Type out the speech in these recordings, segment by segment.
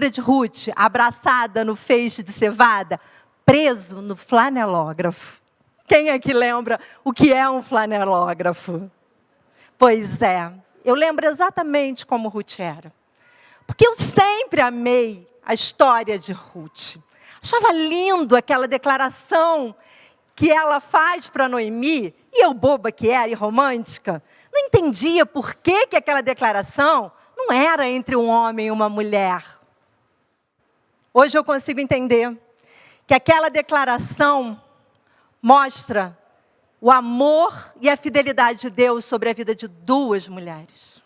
figura de Ruth, abraçada no feixe de cevada, preso no flanelógrafo. Quem é que lembra o que é um flanelógrafo? Pois é, eu lembro exatamente como Ruth era. Porque eu sempre amei a história de Ruth. Achava lindo aquela declaração que ela faz para Noemi, e eu, boba que era e romântica, não entendia por que aquela declaração não era entre um homem e uma mulher. Hoje eu consigo entender que aquela declaração mostra o amor e a fidelidade de Deus sobre a vida de duas mulheres.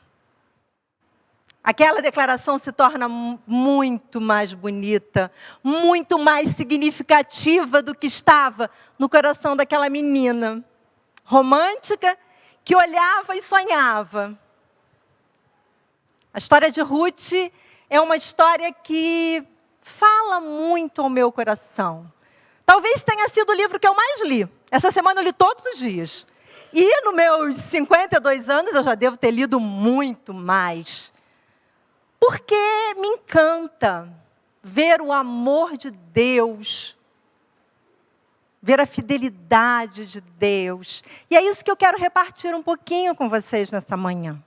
Aquela declaração se torna muito mais bonita, muito mais significativa do que estava no coração daquela menina romântica que olhava e sonhava. A história de Ruth é uma história que fala muito ao meu coração. Talvez tenha sido o livro que eu mais li. Essa semana eu li todos os dias. E nos meus 52 anos eu já devo ter lido muito mais. Porque me encanta ver o amor de Deus, ver a fidelidade de Deus. E é isso que eu quero repartir um pouquinho com vocês nessa manhã.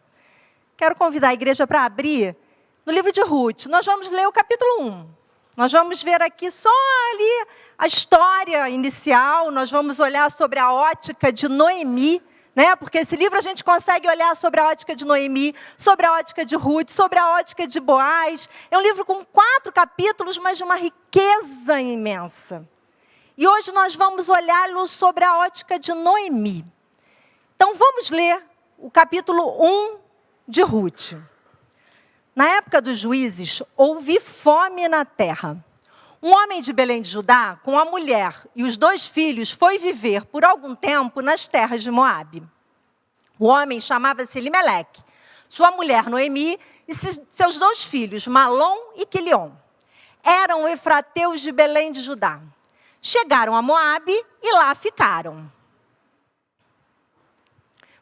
Quero convidar a igreja para abrir no livro de Ruth. Nós vamos ler o capítulo 1. Nós vamos ver aqui só ali a história inicial. Nós vamos olhar sobre a ótica de Noemi, né? Porque esse livro a gente consegue olhar sobre a ótica de Noemi, sobre a ótica de Ruth, sobre a ótica de Boaz. É um livro com 4 capítulos, mas de uma riqueza imensa. E hoje nós vamos olhá-lo sobre a ótica de Noemi. Então vamos ler o capítulo 1 de Ruth. Na época dos juízes, houve fome na terra. Um homem de Belém de Judá, com a mulher e os 2 filhos, foi viver por algum tempo nas terras de Moabe. O homem chamava-se Elimeleque, sua mulher Noemi e seus 2 filhos, Malom e Quilion. Eram efrateus de Belém de Judá. Chegaram a Moabe e lá ficaram.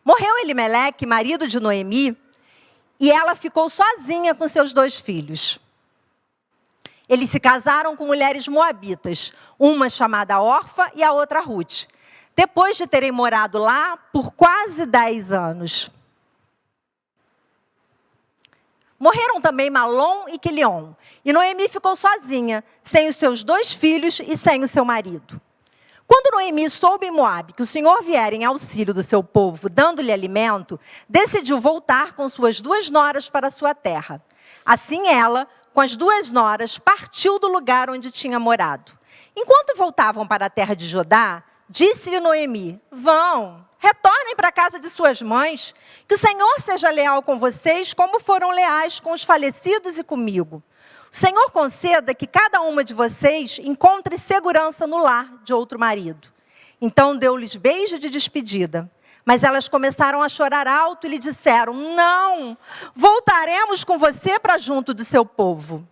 Morreu Elimeleque, marido de Noemi, e ela ficou sozinha com seus 2 filhos. Eles se casaram com mulheres moabitas, uma chamada Orfa e a outra Ruth, depois de terem morado lá por quase 10 anos. Morreram também Malom e Quilion, e Noemi ficou sozinha, sem os seus 2 filhos e sem o seu marido. Quando Noemi soube em Moabe que o Senhor viera em auxílio do seu povo, dando-lhe alimento, decidiu voltar com suas 2 noras para a sua terra. Assim ela, com as 2 noras, partiu do lugar onde tinha morado. Enquanto voltavam para a terra de Judá, disse-lhe Noemi: vão, retornem para a casa de suas mães, que o Senhor seja leal com vocês, como foram leais com os falecidos e comigo. O Senhor conceda que cada uma de vocês encontre segurança no lar de outro marido. Então deu-lhes beijo de despedida. Mas elas começaram a chorar alto e lhe disseram: não, voltaremos com você para junto do seu povo.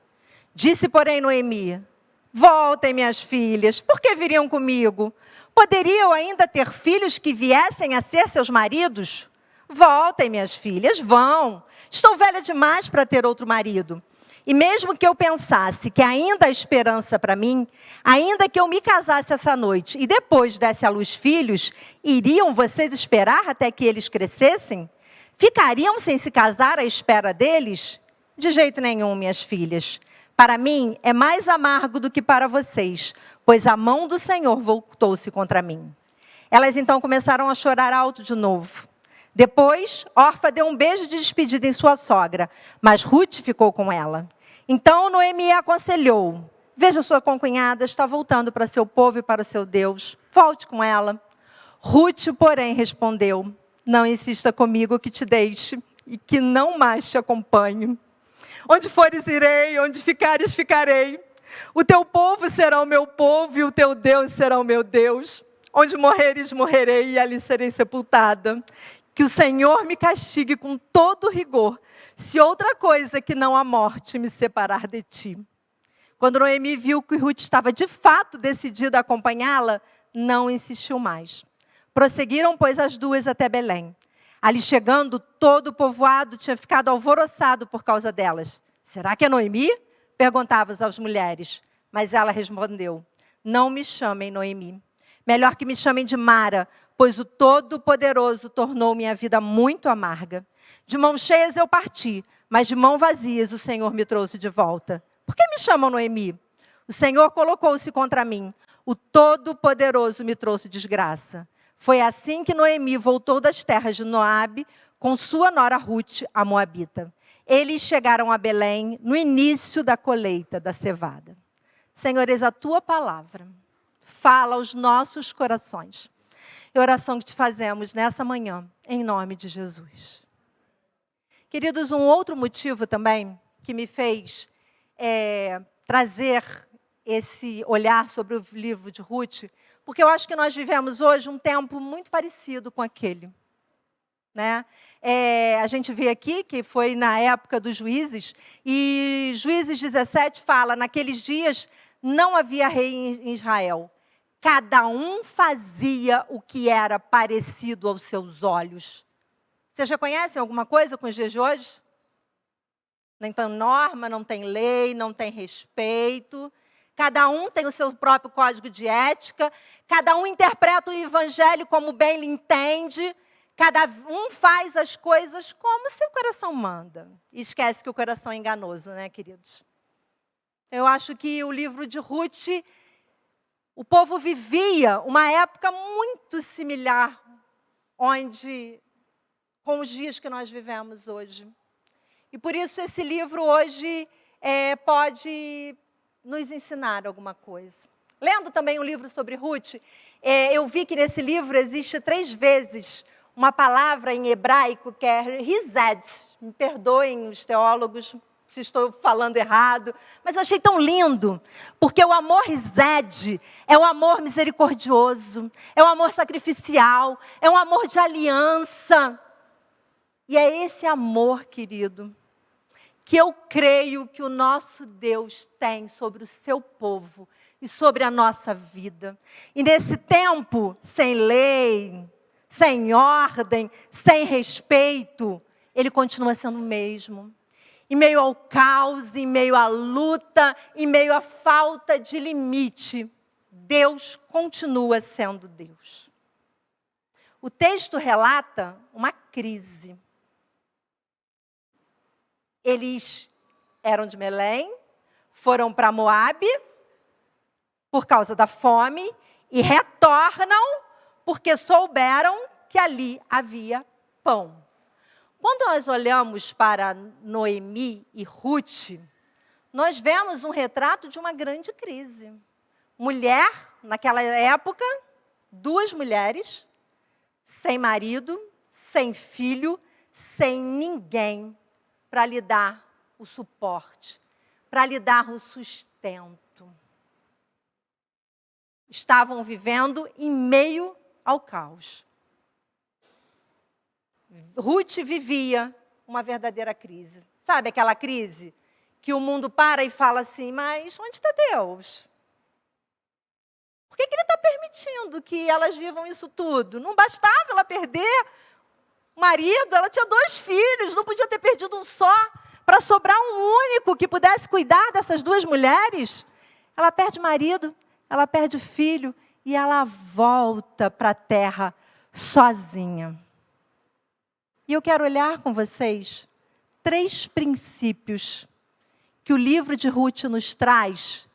Disse, porém, Noemi: voltem, minhas filhas, por que viriam comigo? Poderiam ainda ter filhos que viessem a ser seus maridos? Voltem, minhas filhas, vão. Estou velha demais para ter outro marido. E mesmo que eu pensasse que ainda há esperança para mim, ainda que eu me casasse essa noite e depois desse à luz filhos, iriam vocês esperar até que eles crescessem? Ficariam sem se casar à espera deles? De jeito nenhum, minhas filhas. Para mim é mais amargo do que para vocês, pois a mão do Senhor voltou-se contra mim. Elas então começaram a chorar alto de novo. Depois, Orfa deu um beijo de despedida em sua sogra, mas Ruth ficou com ela. Então Noemi a aconselhou: veja, sua concunhada está voltando para seu povo e para o seu Deus. Volte com ela. Ruth, porém, respondeu: não insista comigo que te deixe e que não mais te acompanhe. Onde fores irei, onde ficares ficarei. O teu povo será o meu povo e o teu Deus será o meu Deus. Onde morreres, morrerei e ali serei sepultada. Que o Senhor me castigue com todo rigor, se outra coisa que não a morte me separar de ti. Quando Noemi viu que Ruth estava de fato decidida a acompanhá-la, não insistiu mais. Prosseguiram, pois, as 2 até Belém. Ali chegando, todo o povoado tinha ficado alvoroçado por causa delas. Será que é Noemi? Perguntava às mulheres, mas ela respondeu: não me chamem Noemi. Melhor que me chamem de Mara, pois o Todo-Poderoso tornou minha vida muito amarga. De mãos cheias eu parti, mas de mãos vazias o Senhor me trouxe de volta. Por que me chamam Noemi? O Senhor colocou-se contra mim. O Todo-Poderoso me trouxe desgraça. Foi assim que Noemi voltou das terras de Moabe com sua nora Ruth, a moabita. Eles chegaram a Belém no início da colheita da cevada. Senhor, eis a tua palavra. Fala aos nossos corações. E a oração que te fazemos nessa manhã, em nome de Jesus. Queridos, um outro motivo também que me fez trazer esse olhar sobre o livro de Ruth, porque eu acho que nós vivemos hoje um tempo muito parecido com aquele. Né? A gente vê aqui que foi na época dos Juízes, e Juízes 17 fala, naqueles dias não havia rei em Israel. Cada um fazia o que era parecido aos seus olhos. Vocês já conhecem alguma coisa com os dias de hoje? Não tem norma, não tem lei, não tem respeito. Cada um tem o seu próprio código de ética. Cada um interpreta o evangelho como bem lhe entende. Cada um faz as coisas como seu coração manda. E esquece que o coração é enganoso, né, queridos? Eu acho que o livro de Ruth, o povo vivia uma época muito similar com os dias que nós vivemos hoje. E por isso esse livro hoje pode nos ensinar alguma coisa. Lendo também um livro sobre Ruth, eu vi que nesse livro existe 3 vezes uma palavra em hebraico que é hesed. Me perdoem os teólogos se estou falando errado, mas eu achei tão lindo, porque o amor hesed é o amor misericordioso, é o amor sacrificial, é um amor de aliança. E é esse amor, querido, que eu creio que o nosso Deus tem sobre o seu povo e sobre a nossa vida. E nesse tempo, sem lei, sem ordem, sem respeito, Ele continua sendo o mesmo. Em meio ao caos, em meio à luta, em meio à falta de limite, Deus continua sendo Deus. O texto relata uma crise. Eles eram de Belém, foram para Moabe por causa da fome e retornam porque souberam que ali havia pão. Quando nós olhamos para Noemi e Ruth, nós vemos um retrato de uma grande crise. Mulher, naquela época, 2 mulheres, sem marido, sem filho, sem ninguém para lhe dar o suporte, para lhe dar o sustento. Estavam vivendo em meio ao caos. Ruth vivia uma verdadeira crise. Sabe aquela crise que o mundo para e fala assim, mas onde está Deus? Por que Ele está permitindo que elas vivam isso tudo? Não bastava ela perder o marido, ela tinha 2 filhos, não podia ter perdido um só, para sobrar um único que pudesse cuidar dessas 2 mulheres. Ela perde marido, ela perde filho e ela volta para a terra sozinha. E eu quero olhar com vocês 3 princípios que o livro de Ruth nos traz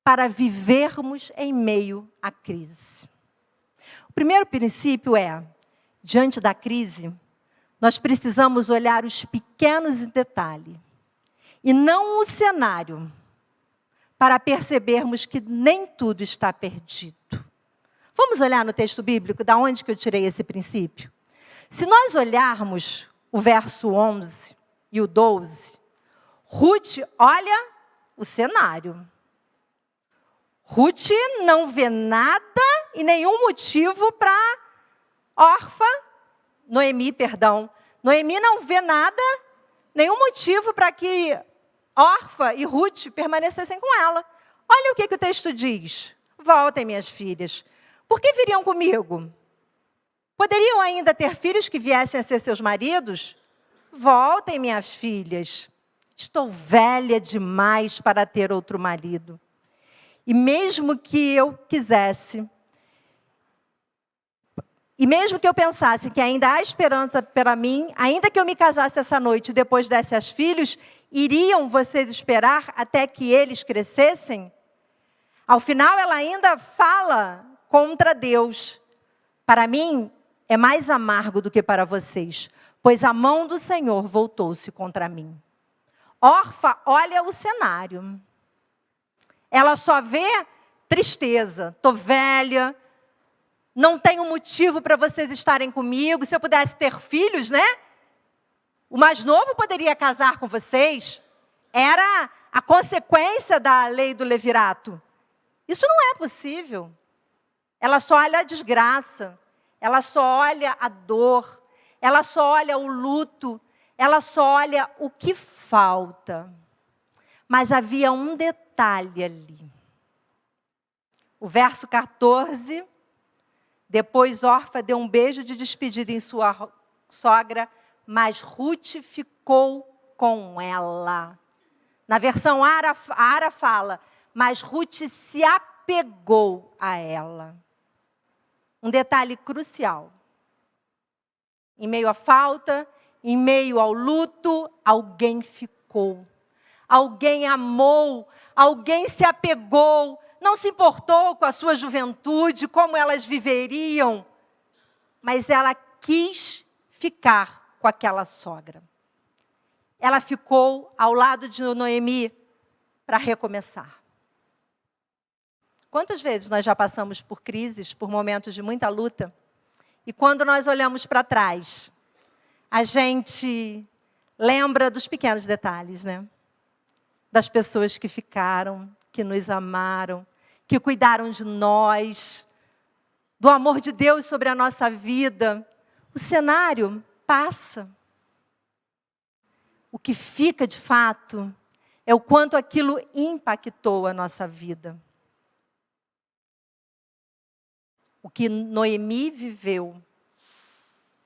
para vivermos em meio à crise. O primeiro princípio é, diante da crise, nós precisamos olhar os pequenos detalhes e não o cenário, para percebermos que nem tudo está perdido. Vamos olhar no texto bíblico, da onde que eu tirei esse princípio? Se nós olharmos o verso 11 e o 12, Ruth olha o cenário. Ruth não vê nada e nenhum motivo para Noemi não vê nada, nenhum motivo para que Orfa e Ruth permanecessem com ela. Olha o que o texto diz. Voltem, minhas filhas. Por que viriam comigo? Poderiam ainda ter filhos que viessem a ser seus maridos? Voltem, minhas filhas. Estou velha demais para ter outro marido. E mesmo que eu quisesse, e mesmo que eu pensasse que ainda há esperança para mim, ainda que eu me casasse essa noite e depois desse aos filhos, iriam vocês esperar até que eles crescessem? Ao final, ela ainda fala contra Deus. Para mim, é mais amargo do que para vocês, pois a mão do Senhor voltou-se contra mim. Orfa olha o cenário. Ela só vê tristeza. Estou velha, não tenho motivo para vocês estarem comigo. Se eu pudesse ter filhos, né? O mais novo poderia casar com vocês. Era a consequência da lei do levirato. Isso não é possível. Ela só olha a desgraça. Ela só olha a dor. Ela só olha o luto. Ela só olha o que falta. Mas havia um detalhe ali. O verso 14... Depois Orfa deu um beijo de despedida em sua sogra, mas Ruth ficou com ela. Na versão Ara fala, mas Ruth se apegou a ela. Um detalhe crucial. Em meio à falta, em meio ao luto, alguém ficou. Alguém amou, alguém se apegou, não se importou com a sua juventude, como elas viveriam, mas ela quis ficar com aquela sogra. Ela ficou ao lado de Noemi para recomeçar. Quantas vezes nós já passamos por crises, por momentos de muita luta, e quando nós olhamos para trás, a gente lembra dos pequenos detalhes, né? Das pessoas que ficaram, que nos amaram, que cuidaram de nós, do amor de Deus sobre a nossa vida. O cenário passa. O que fica de fato é o quanto aquilo impactou a nossa vida. O que Noemi viveu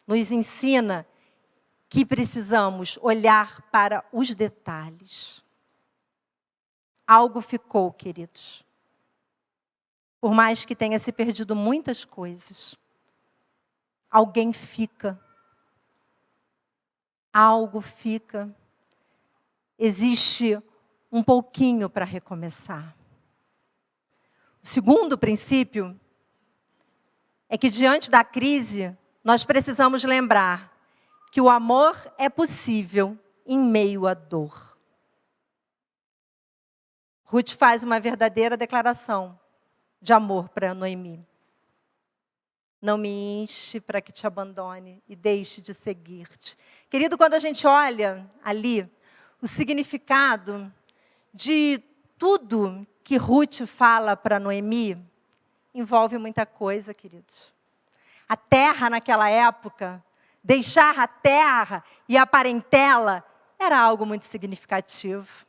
nos ensina que precisamos olhar para os detalhes. Algo ficou, queridos. Por mais que tenha se perdido muitas coisas, alguém fica. Algo fica. Existe um pouquinho para recomeçar. O segundo princípio é que diante da crise, nós precisamos lembrar que o amor é possível em meio à dor. Ruth faz uma verdadeira declaração de amor para Noemi. Não me enche para que te abandone e deixe de seguir-te. Querido, quando a gente olha ali o significado de tudo que Ruth fala para Noemi, envolve muita coisa, queridos. A terra naquela época, deixar a terra e a parentela, era algo muito significativo.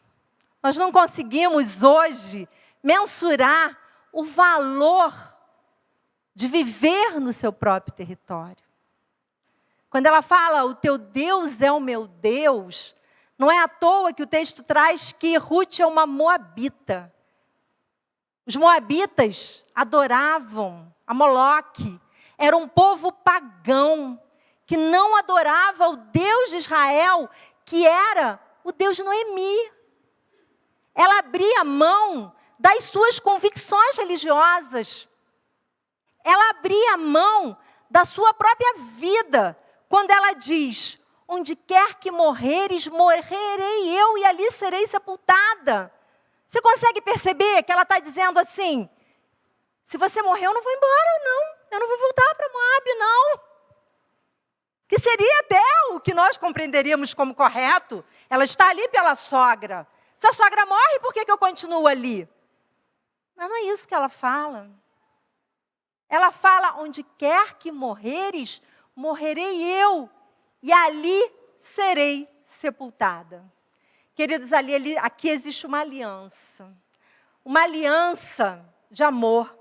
Nós não conseguimos hoje mensurar o valor de viver no seu próprio território. Quando ela fala, o teu Deus é o meu Deus, não é à toa que o texto traz que Ruth é uma moabita. Os moabitas adoravam a Moloque. Era um povo pagão, que não adorava o Deus de Israel, que era o Deus de Noemi. Ela abria mão das suas convicções religiosas. Ela abria mão da sua própria vida, quando ela diz, onde quer que morreres, morrerei eu e ali serei sepultada. Você consegue perceber que ela está dizendo assim, se você morrer, eu não vou embora, não. Eu não vou voltar para Moabe, não. Que seria até o que nós compreenderíamos como correto. Ela está ali pela sogra. Se a sogra morre, por que eu continuo ali? Mas não é isso que ela fala. Ela fala, onde quer que morreres, morrerei eu, e ali serei sepultada. Queridos, aqui existe uma aliança de amor,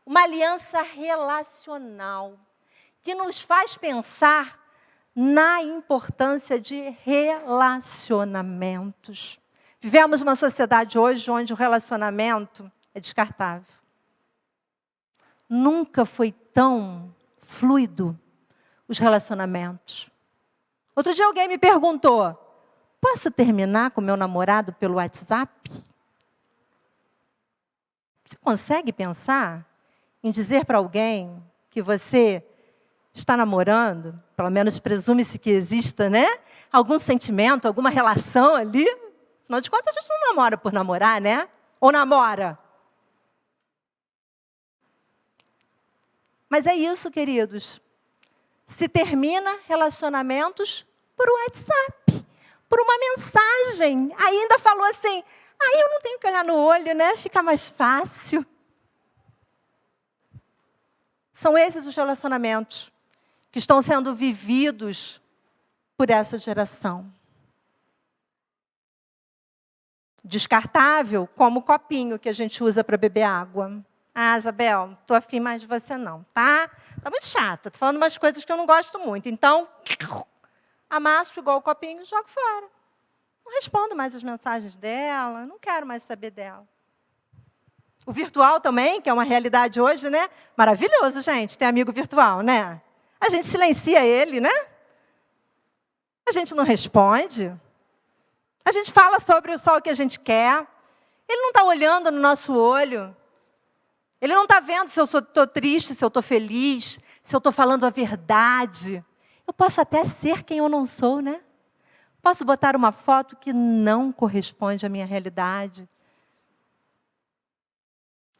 uma aliança relacional, que nos faz pensar na importância de relacionamentos. Vivemos uma sociedade hoje onde o relacionamento é descartável. Nunca foi tão fluido os relacionamentos. Outro dia alguém me perguntou: posso terminar com meu namorado pelo WhatsApp? Você consegue pensar em dizer para alguém que você está namorando, pelo menos presume-se que exista, né? Algum sentimento, alguma relação ali? Afinal de contas, a gente não namora por namorar, né? Ou namora? Mas é isso, queridos. Se termina relacionamentos por WhatsApp, por uma mensagem. Ainda falou assim: aí eu não tenho que olhar no olho, né? Fica mais fácil. São esses os relacionamentos que estão sendo vividos por essa geração. Descartável, como o copinho que a gente usa para beber água. Ah, Isabel, não estou afim mais de você não, tá? Está muito chata, estou falando umas coisas que eu não gosto muito. Então, amasso igual o copinho e jogo fora. Não respondo mais as mensagens dela, não quero mais saber dela. O virtual também, que é uma realidade hoje, né? Maravilhoso, gente, ter amigo virtual, né? A gente silencia ele, né? A gente não responde. A gente fala sobre só o que a gente quer. Ele não está olhando no nosso olho. Ele não está vendo se eu estou triste, se eu estou feliz, se eu estou falando a verdade. Eu posso até ser quem eu não sou, né? Posso botar uma foto que não corresponde à minha realidade.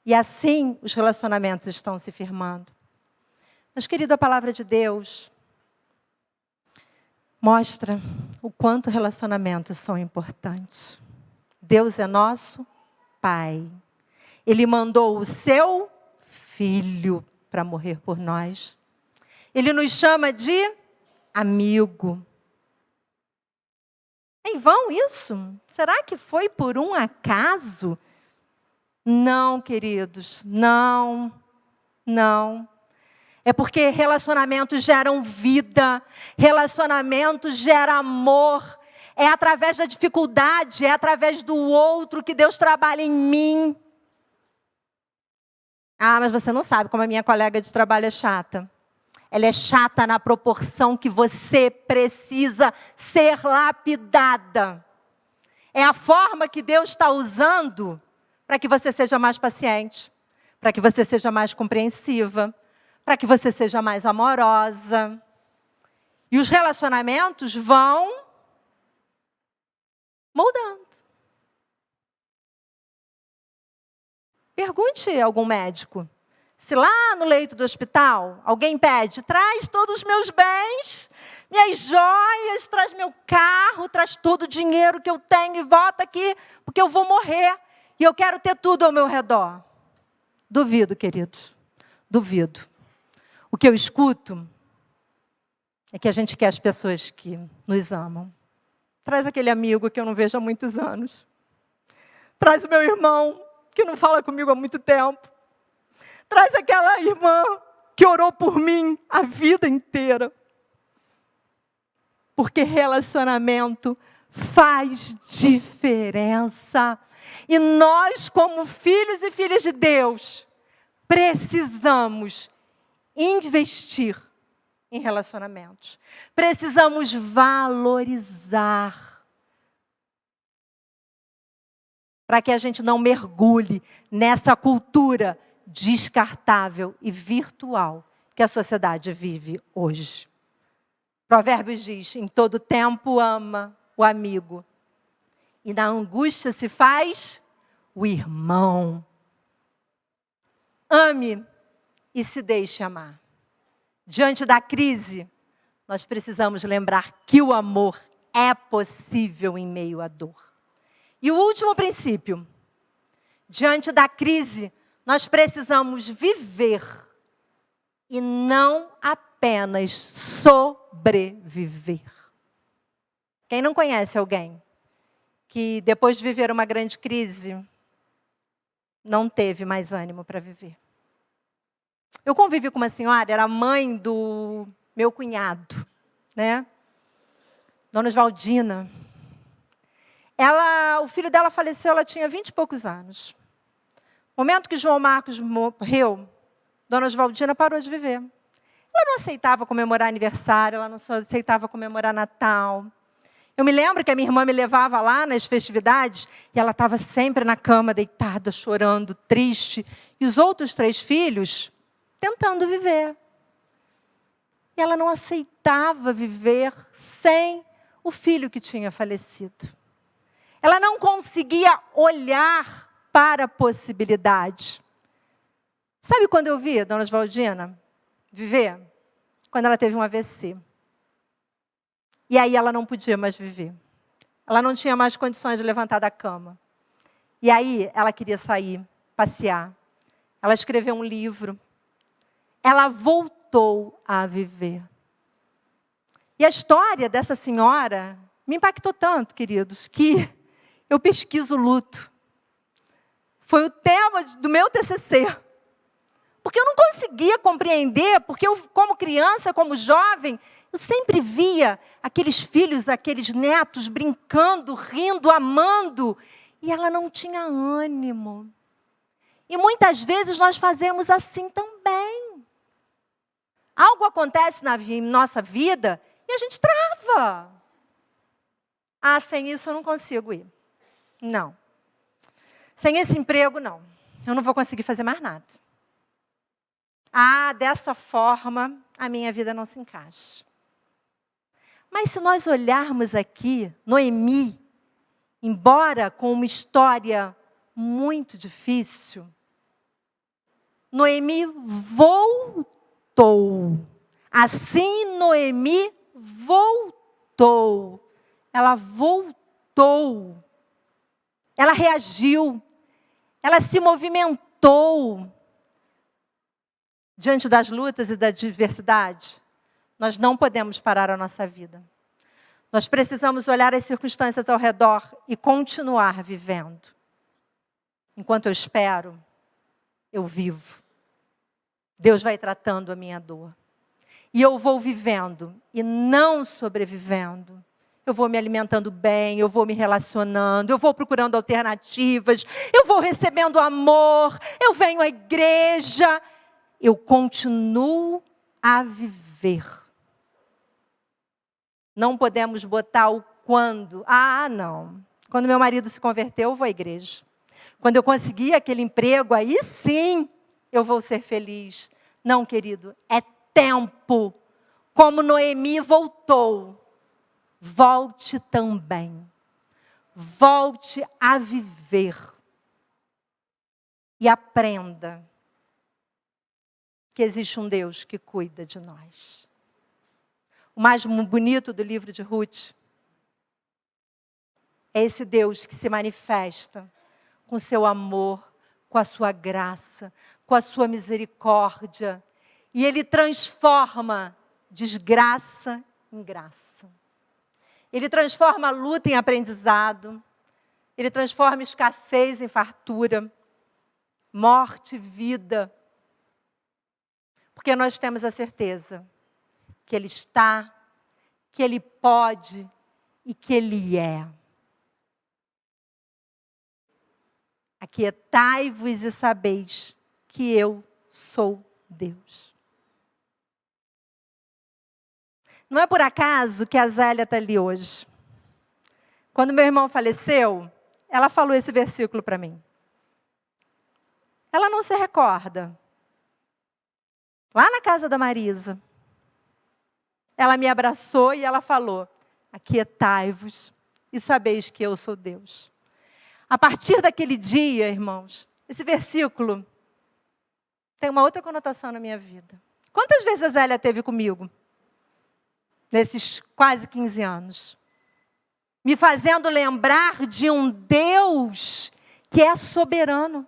E assim os relacionamentos estão se firmando. Mas, querido, a palavra de Deus mostra o quanto relacionamentos são importantes. Deus é nosso Pai. Ele mandou o seu Filho para morrer por nós. Ele nos chama de amigo. Em vão isso? Será que foi por um acaso? Não, queridos, não. É porque relacionamentos geram vida, relacionamentos geram amor. É através da dificuldade, é através do outro que Deus trabalha em mim. Ah, mas você não sabe como a minha colega de trabalho é chata. Ela é chata na proporção que você precisa ser lapidada. É a forma que Deus está usando para que você seja mais paciente, para que você seja mais compreensiva, para que você seja mais amorosa. E os relacionamentos vão moldando. Pergunte a algum médico. Se lá no leito do hospital, alguém pede: traz todos os meus bens, minhas joias, traz meu carro, traz todo o dinheiro que eu tenho e volta aqui, porque eu vou morrer. E eu quero ter tudo ao meu redor. Duvido, queridos. Duvido. O que eu escuto é que a gente quer as pessoas que nos amam. Traz aquele amigo que eu não vejo há muitos anos. Traz o meu irmão que não fala comigo há muito tempo. Traz aquela irmã que orou por mim a vida inteira. Porque relacionamento faz diferença. E nós, como filhos e filhas de Deus, precisamos investir em relacionamentos. Precisamos valorizar. Para que a gente não mergulhe nessa cultura descartável e virtual que a sociedade vive hoje. Provérbios diz: em todo tempo ama o amigo, e na angústia se faz o irmão. Ame e se deixe amar. Diante da crise, nós precisamos lembrar que o amor é possível em meio à dor. E o último princípio: diante da crise, nós precisamos viver e não apenas sobreviver. Quem não conhece alguém que depois de viver uma grande crise, não teve mais ânimo para viver? Eu convivi com uma senhora, era mãe do meu cunhado. né? Dona Oswaldina. O filho dela faleceu, ela tinha 20 e poucos anos. No momento que João Marcos morreu, Dona Oswaldina parou de viver. Ela não aceitava comemorar aniversário, ela não aceitava comemorar Natal. Eu me lembro que a minha irmã me levava lá nas festividades e ela estava sempre na cama, deitada, chorando, triste. E os outros 3 filhos tentando viver. E ela não aceitava viver sem o filho que tinha falecido. Ela não conseguia olhar para a possibilidade. Sabe quando eu vi a Dona Oswaldina viver? Quando ela teve um AVC. E aí ela não podia mais viver. Ela não tinha mais condições de levantar da cama. E aí ela queria sair, passear. Ela escreveu um livro. Ela voltou a viver. E a história dessa senhora me impactou tanto, queridos, que eu pesquiso luto. Foi o tema do meu TCC. Porque eu não conseguia compreender, porque eu, como criança, como jovem, eu sempre via aqueles filhos, aqueles netos brincando, rindo, amando. E ela não tinha ânimo. E muitas vezes nós fazemos assim também. Algo acontece na nossa vida e a gente trava. Ah, sem isso eu não consigo ir. Não. Sem esse emprego, não. Eu não vou conseguir fazer mais nada. Ah, dessa forma, a minha vida não se encaixa. Mas se nós olharmos aqui, Noemi, embora com uma história muito difícil, Noemi voltou. Assim, Noemi voltou. Ela voltou. Ela reagiu. Ela se movimentou. Diante das lutas e da adversidade, nós não podemos parar a nossa vida. Nós precisamos olhar as circunstâncias ao redor e continuar vivendo. Enquanto eu espero, eu vivo. Deus vai tratando a minha dor. E eu vou vivendo e não sobrevivendo. Eu vou me alimentando bem, eu vou me relacionando, eu vou procurando alternativas, eu vou recebendo amor, eu venho à igreja. Eu continuo a viver. Não podemos botar o quando. Ah, não. Quando meu marido se converteu, eu vou à igreja. Quando eu conseguir aquele emprego, aí sim eu vou ser feliz. Não, querido, é tempo. Como Noemi voltou, volte também. Volte a viver. E aprenda que existe um Deus que cuida de nós. O mais bonito do livro de Ruth é esse Deus que se manifesta com seu amor, com a sua graça, com a sua misericórdia. E Ele transforma desgraça em graça. Ele transforma a luta em aprendizado. Ele transforma escassez em fartura, morte, vida. Porque nós temos a certeza que Ele está, que Ele pode e que Ele é. Aquietai-vos e sabeis que eu sou Deus. Não é por acaso que a Zélia está ali hoje. Quando meu irmão faleceu, ela falou esse versículo para mim. Ela não se recorda. Lá na casa da Marisa, ela me abraçou e ela falou: aquietai-vos e sabeis que eu sou Deus. A partir daquele dia, irmãos, esse versículo tem uma outra conotação na minha vida. Quantas vezes a Zélia esteve comigo? Nesses quase 15 anos. Me fazendo lembrar de um Deus que é soberano.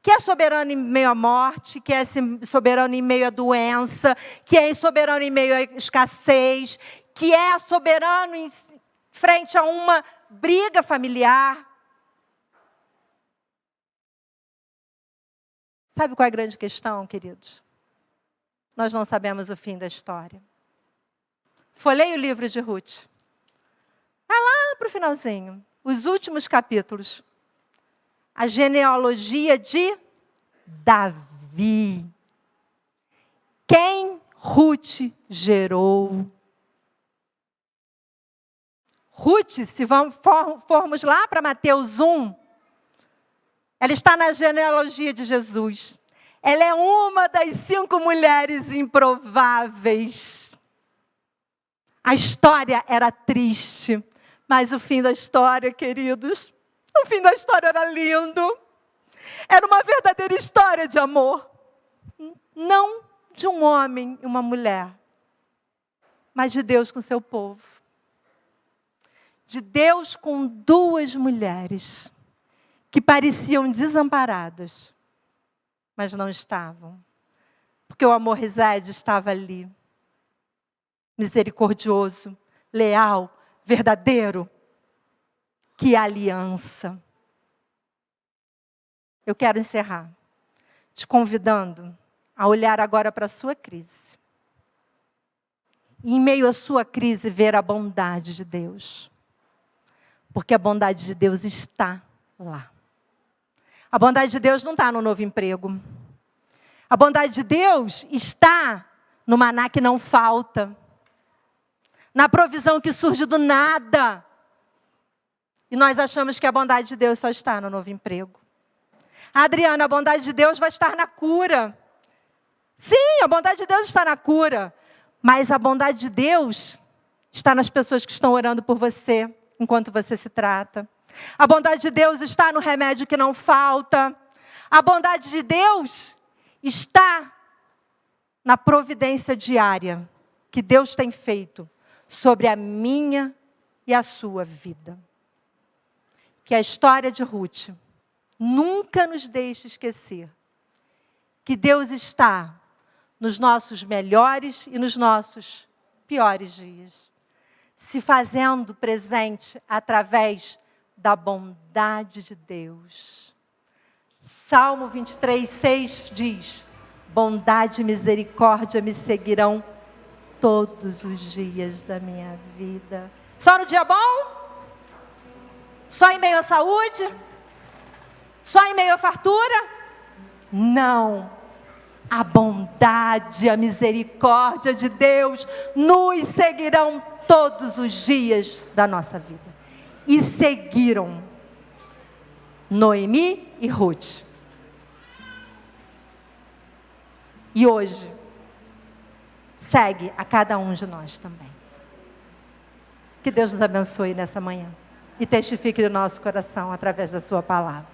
Que é soberano em meio à morte, que é soberano em meio à doença, que é soberano em meio à escassez, que é soberano em frente a uma briga familiar. Sabe qual é a grande questão, queridos? Nós não sabemos o fim da história. Folheie o livro de Ruth. Vai lá para o finalzinho. Os últimos capítulos. A genealogia de Davi. Quem Ruth gerou? Ruth, se formos lá para Mateus 1, ela está na genealogia de Jesus. Ela é uma das 5 mulheres improváveis. A história era triste, mas o fim da história, queridos, o fim da história era lindo. Era uma verdadeira história de amor. Não de um homem e uma mulher, mas de Deus com seu povo. De Deus com 2 mulheres que pareciam desamparadas, mas não estavam. Porque o amor reside estava ali. Misericordioso, leal, verdadeiro. Que aliança. Eu quero encerrar te convidando a olhar agora para a sua crise. E em meio à sua crise, ver a bondade de Deus. Porque a bondade de Deus está lá. A bondade de Deus não está no novo emprego. A bondade de Deus está no maná que não falta. Na provisão que surge do nada. E nós achamos que a bondade de Deus só está no novo emprego. Adriana, a bondade de Deus vai estar na cura. Sim, a bondade de Deus está na cura. Mas a bondade de Deus está nas pessoas que estão orando por você enquanto você se trata. A bondade de Deus está no remédio que não falta. A bondade de Deus está na providência diária que Deus tem feito sobre a minha e a sua vida. Que a história de Ruth nunca nos deixe esquecer que Deus está nos nossos melhores e nos nossos piores dias, se fazendo presente através da bondade de Deus. Salmo 23, 6 diz: bondade e misericórdia me seguirão todos os dias da minha vida. Só no dia bom? Só em meio à saúde? Só em meio à fartura? Não. A bondade, a misericórdia de Deus nos seguirão todos os dias da nossa vida. E seguiram Noemi e Ruth. E hoje, segue a cada um de nós também. Que Deus nos abençoe nessa manhã e testifique no nosso coração através da sua palavra.